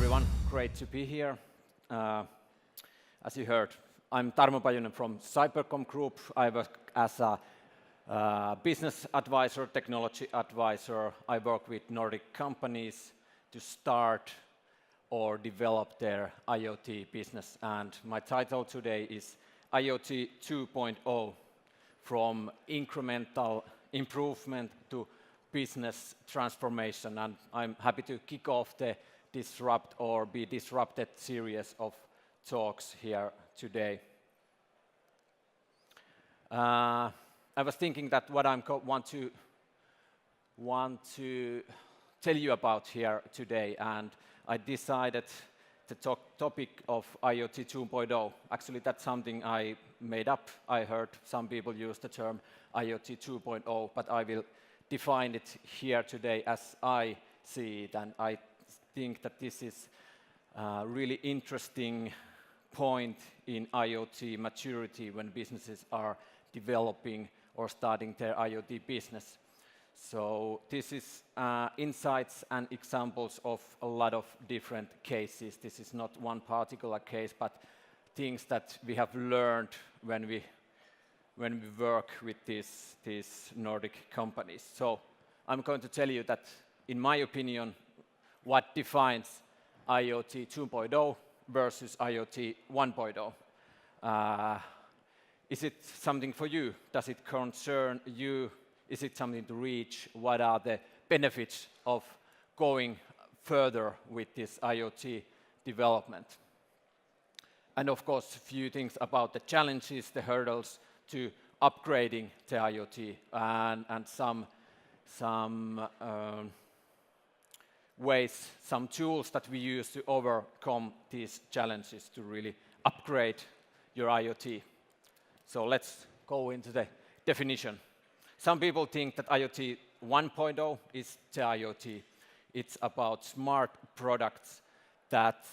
everyone. Great to be here. As you heard, I'm Tarmo Pajunen from Cybercom Group. I work as a business advisor, technology advisor. I work with Nordic companies to start or develop their IoT business. And my title today is IoT 2.0, from incremental improvement to business transformation. And I'm happy to kick off the Disrupt or Be Disrupted series of talks here today. I was thinking that what I want to tell you about here today, and I decided the topic of IoT 2.0. Actually, that's something I made up. I heard some people use the term IoT 2.0, but I will define it here today as I see it, and I think that this is a really interesting point in IoT maturity when businesses are developing or starting their IoT business. So this is insights and examples of a lot of different cases. This is not one particular case, but things that we have learned when we work with these Nordic companies. So I'm going to tell you that, in my opinion, what defines IoT 2.0 versus IoT 1.0. Is it something for you? Does it concern you? Is it something to reach? What are the benefits of going further with this IoT development? And of course, a few things about the challenges, the hurdles to upgrading the IoT, and some ways, some tools that we use to overcome these challenges to really upgrade your IoT. So let's go into the definition. Some people think that IoT 1.0 is the IoT. It's about smart products that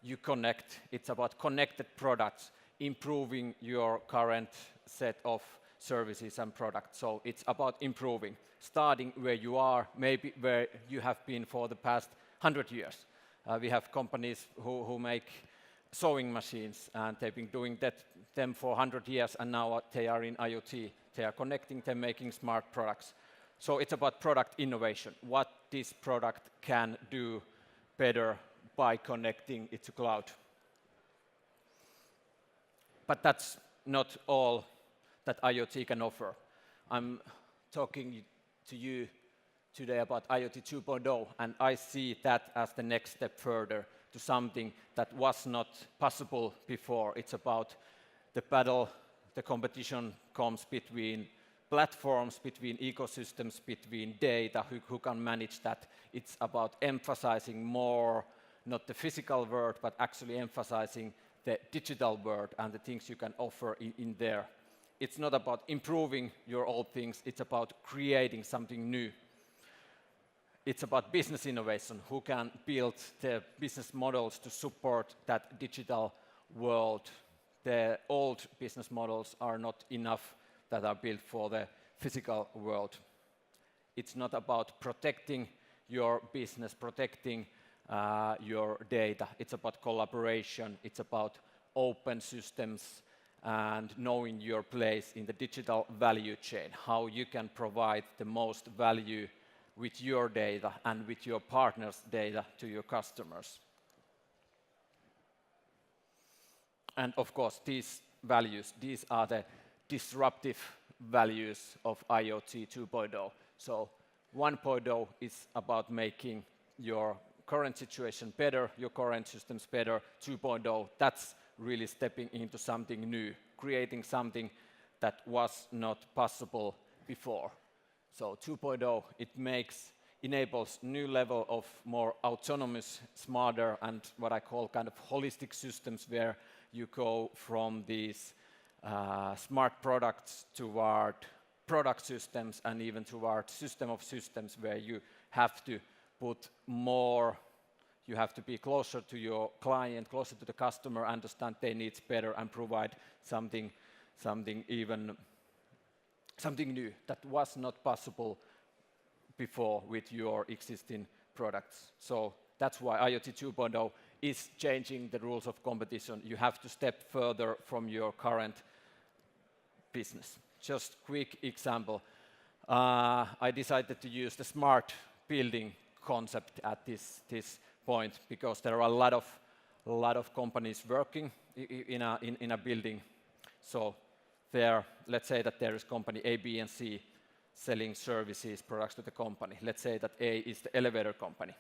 you connect. It's about connected products, improving your current set of services and products. So it's about improving, starting where you are, maybe where you have been for the past 100 years. We have companies who make sewing machines, and they've been doing them for 100 years, and now they are in IoT. They are connecting, they're making smart products. So it's about product innovation, what this product can do better by connecting it to cloud. But that's not all that IoT can offer. I'm talking to you today about IoT 2.0, and I see that as the next step further to something that was not possible before. It's about the battle, the competition comes between platforms, between ecosystems, between data, who can manage that. It's about emphasizing more, not the physical world, but actually emphasizing the digital world and the things you can offer in there. It's not about improving your old things, it's about creating something new. It's about business innovation, who can build the business models to support that digital world. The old business models are not enough that are built for the physical world. It's not about protecting your business, protecting your data. It's about collaboration. It's about open systems and knowing your place in the digital value chain, how you can provide the most value with your data and with your partners' data to your customers. And of course, these values, these are the disruptive values of IoT 2.0. So 1.0 is about making your current situation better, your current systems better. 2.0, that's really stepping into something new, creating something that was not possible before. So 2.0, it enables new level of more autonomous, smarter, and what I call kind of holistic systems, where you go from these smart products toward product systems and even toward system of systems, where you have to put more, you have to be closer to your client, closer to the customer, understand their needs better, and provide something new that was not possible before with your existing products. So That's why IoT 2.0 is changing the rules of competition. You have to step further from your current business. Just quick example. I decided to use the smart building concept at this point because there are a lot of companies working in a building. So there, let's say that there is company A, B, and C selling services, products to the company. Let's say that A is the elevator company.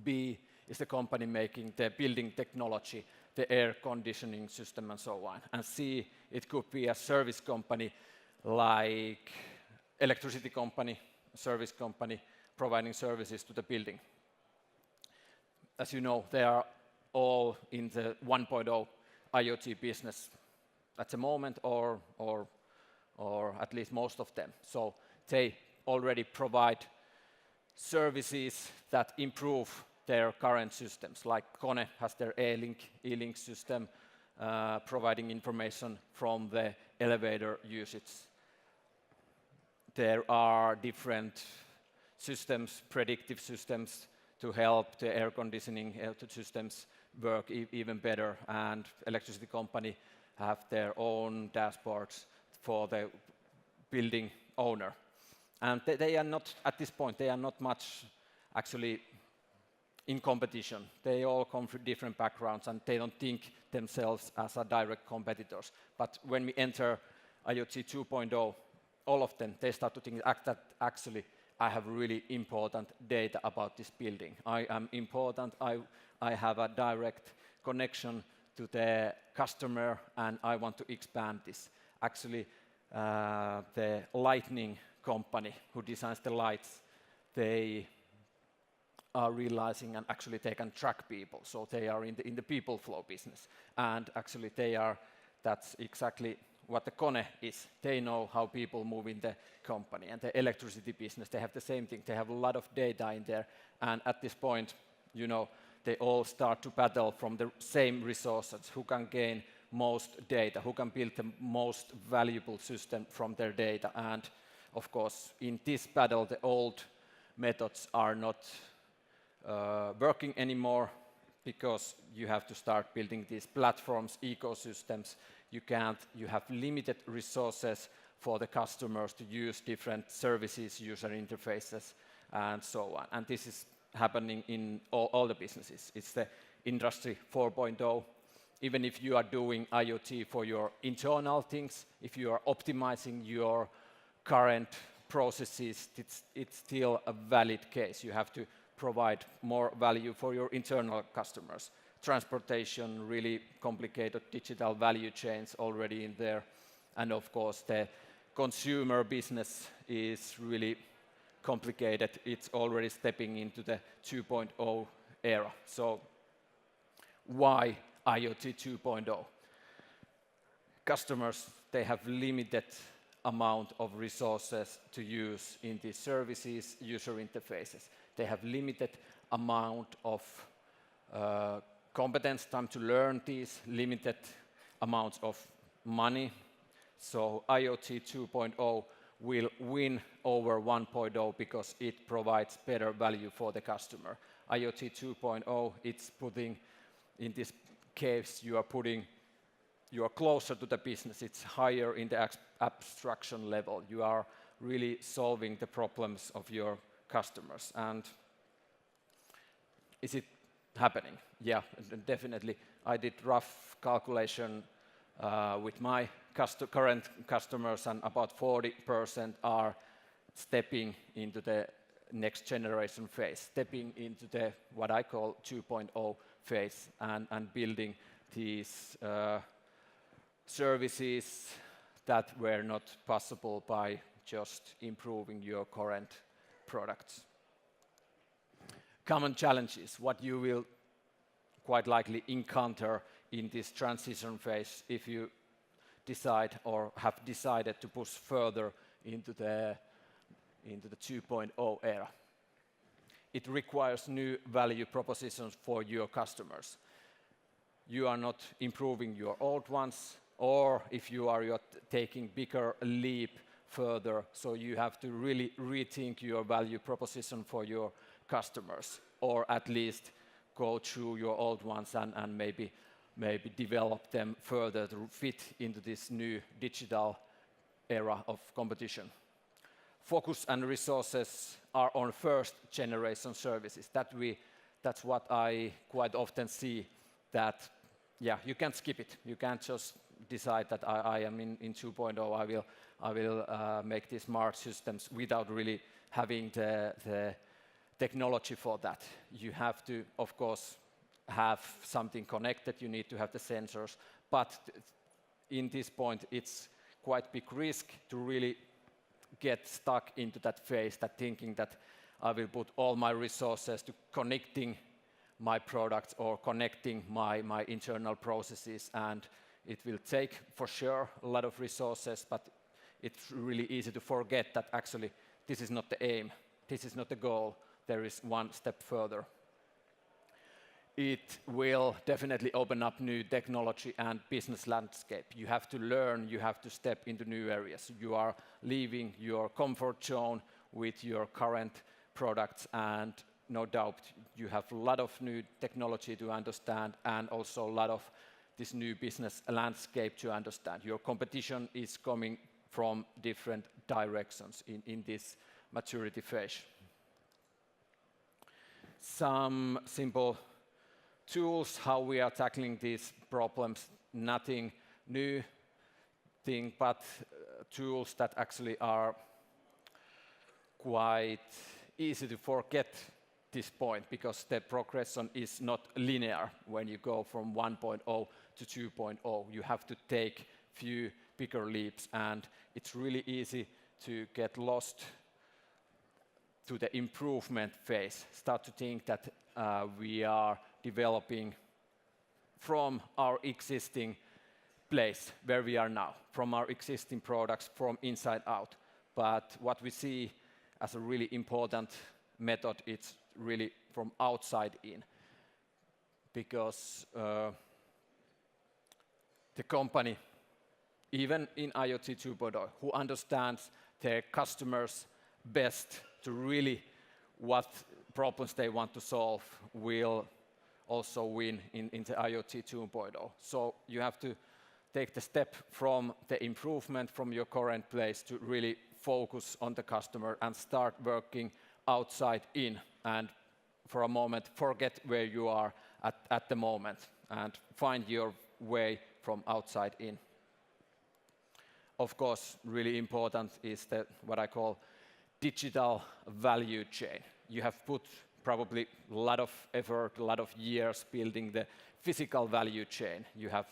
B is the company making the building technology, the air conditioning system, and so on. And C, it could be a service company like electricity company, service company, providing services to the building. As you know, they are all in the 1.0 IoT business at the moment, or at least most of them. So they already provide services that improve their current systems, like Kone has their e-link system, providing information from the elevator usage. There are different systems, predictive systems, to help the air conditioning systems work even better, and electricity company have their own dashboards for the building owner. And they are not, at this point, they are not much actually in competition. They all come from different backgrounds and they don't think themselves as a direct competitors. But when we enter IoT 2.0, all of them, they start to think that actually I have really important data about this building. I am important, I have a direct connection to the customer and I want to expand this. Actually, the lighting company who designs the lights, they are realizing and actually they can track people. So they are in the people flow business. And actually that's exactly what the Kone is. They know how people move in the company. And the electricity business, they have the same thing. They have a lot of data in there. And at this point, you know, they all start to battle from the same resources. Who can gain most data? Who can build the most valuable system from their data? And of course, in this battle, the old methods are not working anymore because you have to start building these platforms, ecosystems. You have limited resources for the customers to use different services, user interfaces, and so on. And this is happening in all the businesses. It's the industry 4.0. Even if you are doing IoT for your internal things, if you are optimizing your current processes, it's still a valid case. You have to provide more value for your internal customers. Transportation, really complicated digital value chains already in there. And of course, the consumer business is really complicated. It's already stepping into the 2.0 era. So why IoT 2.0? Customers, they have limited amount of resources to use in these services, user interfaces. They have limited amount of competence, time to learn these, limited amounts of money. So IoT 2.0 will win over 1.0 because it provides better value for the customer. IoT 2.0, it's putting, in this case, you are closer to the business. It's higher in the abstraction level. You are really solving the problems of your customers. And is it happening? Yeah, definitely. I did rough calculation with my current customers, and about 40% are stepping into the next generation phase, stepping into the what I call 2.0 phase, and building these services that were not possible by just improving your current products. Common challenges, what you will quite likely encounter in this transition phase if you decide or have decided to push further into the 2.0 era. It requires new value propositions for your customers. You are not improving your old ones, or if you are taking bigger leap further. So you have to really rethink your value proposition for your customers, or at least go through your old ones and maybe develop them further to fit into this new digital era of competition. Focus and resources are on first generation services. That's what I quite often see, that yeah, you can't skip it. You can't just decide that I am in 2.0, I will make these smart systems without really having the technology for that. You have to, of course, have something connected, you need to have the sensors, but in this point it's quite big risk to really get stuck into that phase, that thinking that I will put all my resources to connecting my products or connecting my internal processes, and it will take for sure a lot of resources, but it's really easy to forget that actually this is not the aim, this is not the goal, there is one step further. It will definitely open up new technology and business landscape. You have to learn, you have to step into new areas. You are leaving your comfort zone with your current products, and no doubt you have a lot of new technology to understand and also a lot of this new business landscape to understand. Your competition is coming from different directions in this maturity phase. Some simple tools how we are tackling these problems, nothing new thing, but tools that actually are quite easy to forget this point, because the progression is not linear. When you go from 1.0 to 2.0, you have to take few bigger leaps, and it's really easy to get lost to the improvement phase. Start to think that we are developing from our existing place where we are now, from our existing products, from inside out. But what we see as a really important method, it's really from outside in, because the company, even in IoT 2.0, who understands their customers best to really what problems they want to solve, will also win in the IoT 2.0. So you have to take the step from the improvement from your current place to really focus on the customer and start working outside in, and for a moment forget where you are at the moment and find your way from outside in. Of course, really important is what I call digital value chain. You have put probably a lot of effort, a lot of years building the physical value chain. You have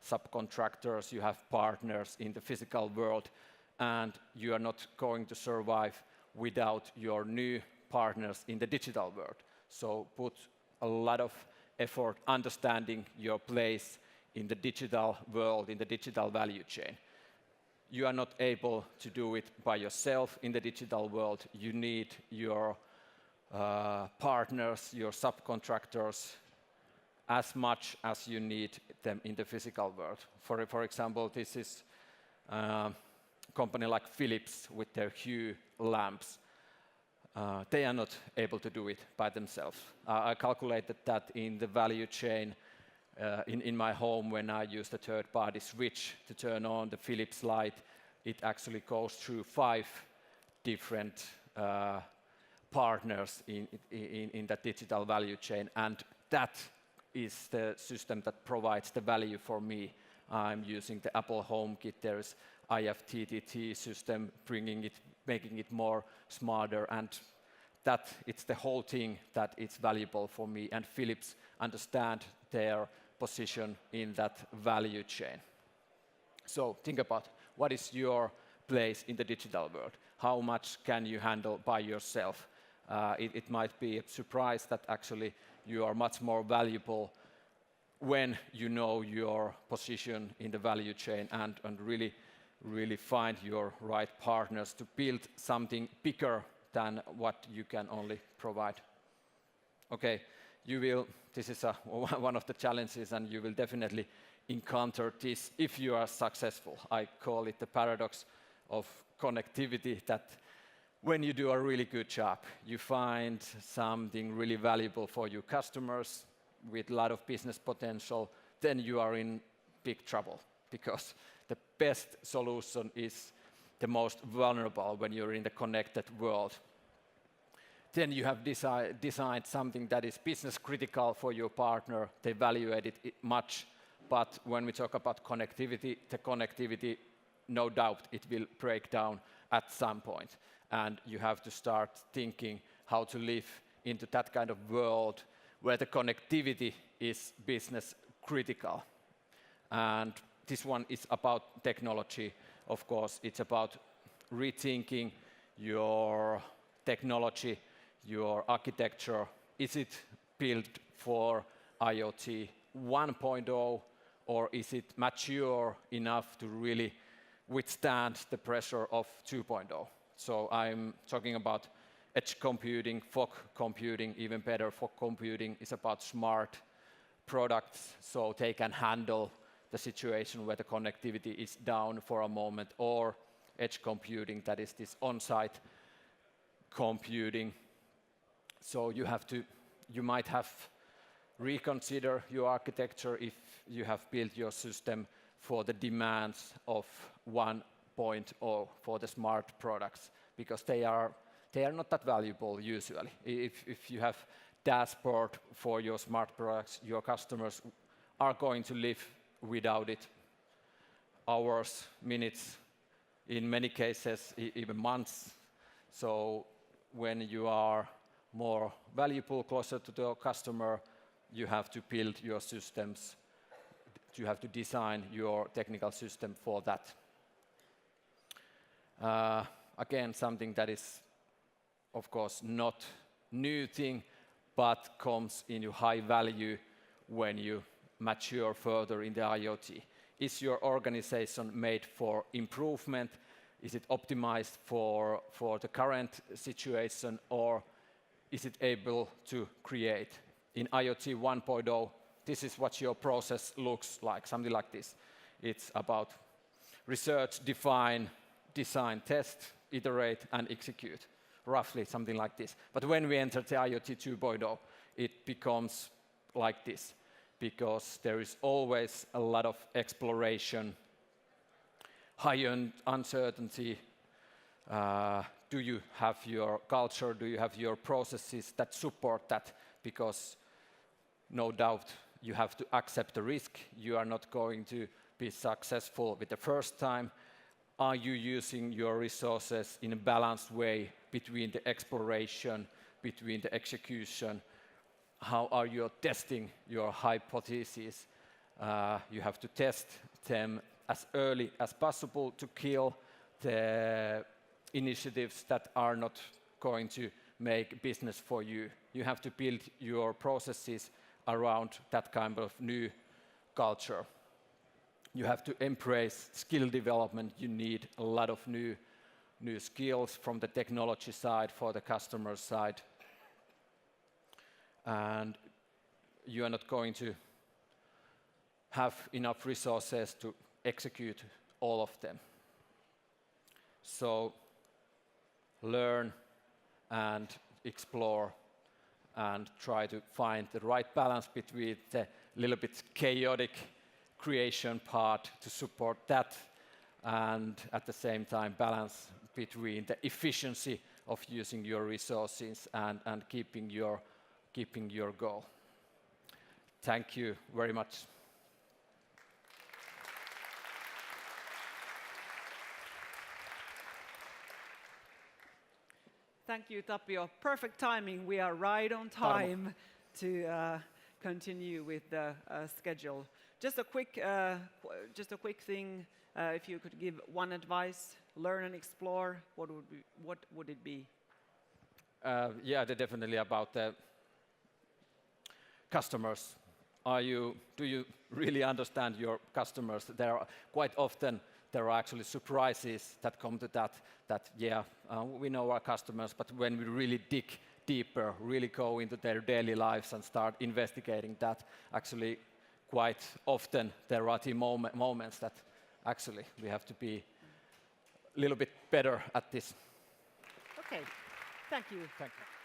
subcontractors, you have partners in the physical world, and you are not going to survive without your new partners in the digital world. So put a lot of effort understanding your place in the digital world, in the digital value chain. You are not able to do it by yourself in the digital world. You need your partners, your subcontractors, as much as you need them in the physical world. For example, this is a company like Philips with their Hue lamps. They are not able to do it by themselves. I calculated that in the value chain in my home, when I use the third-party switch to turn on the Philips light, it actually goes through 5 different partners in that digital value chain, and that is the system that provides the value for me. I'm using the Apple HomeKit. There's IFTTT system, making it more smarter, and that it's the whole thing that it's valuable for me. And Philips understand their position in that value chain. So think about what is your place in the digital world. How much can you handle by yourself? It might be a surprise that actually you are much more valuable when you know your position in the value chain and really find your right partners to build something bigger than what you can only provide. Okay, this is one of the challenges, and you will definitely encounter this if you are successful. I call it the paradox of connectivity that when you do a really good job, you find something really valuable for your customers with a lot of business potential, then you are in big trouble because the best solution is the most vulnerable when you're in the connected world. Then you have designed something that is business critical for your partner, they evaluate it much, but when we talk about connectivity, the connectivity, no doubt, it will break down at some point. And you have to start thinking how to live into that kind of world where the connectivity is business critical. And this one is about technology. Of course, it's about rethinking your technology, your architecture. Is it built for IoT 1.0, or is it mature enough to really withstand the pressure of 2.0? So I'm talking about edge computing, fog computing, even better. Fog computing is about smart products, so they can handle the situation where the connectivity is down for a moment, or edge computing, that is this on-site computing. So you might have reconsider your architecture if you have built your system for the demands of 1.0 for the smart products, because they are not that valuable usually. If you have dashboard for your smart products, your customers are going to live without it hours, minutes, in many cases even months. So when you are more valuable, closer to the customer, you have to build your systems, you have to design your technical system for that. Again, something that is, of course, not new thing, but comes into high value when you mature further in the IoT. Is your organization made for improvement? Is it optimized for the current situation, or is it able to create? In IoT 1.0, this is what your process looks like, something like this. It's about research, define, design, test, iterate, and execute. Roughly something like this. But when we enter the IoT 2.0, it becomes like this, because there is always a lot of exploration, high uncertainty. Do you have your culture? Do you have your processes that support that? Because no doubt you have to accept the risk. You are not going to be successful with the first time. Are you using your resources in a balanced way between the exploration, between the execution? How are you testing your hypotheses? You have to test them as early as possible to kill the initiatives that are not going to make business for you. You have to build your processes around that kind of new culture. You have to embrace skill development. You need a lot of new skills from the technology side, for the customer side. And you are not going to have enough resources to execute all of them. So learn and explore and try to find the right balance between the little bit chaotic creation part to support that, and at the same time balance between the efficiency of using your resources and keeping your goal. Thank you very much. Thank you, Tapio. Perfect timing. We are right on time to continue with the schedule. Just a quick thing. If you could give one advice: learn and explore. What would it be? Yeah, definitely about the customers. Do you really understand your customers? There are quite often actually surprises that come to that we know our customers, but when we really dig deeper, really go into their daily lives and start investigating that, actually quite often there are the moments that actually we have to be little bit better at this. Okay, thank you. Thank you.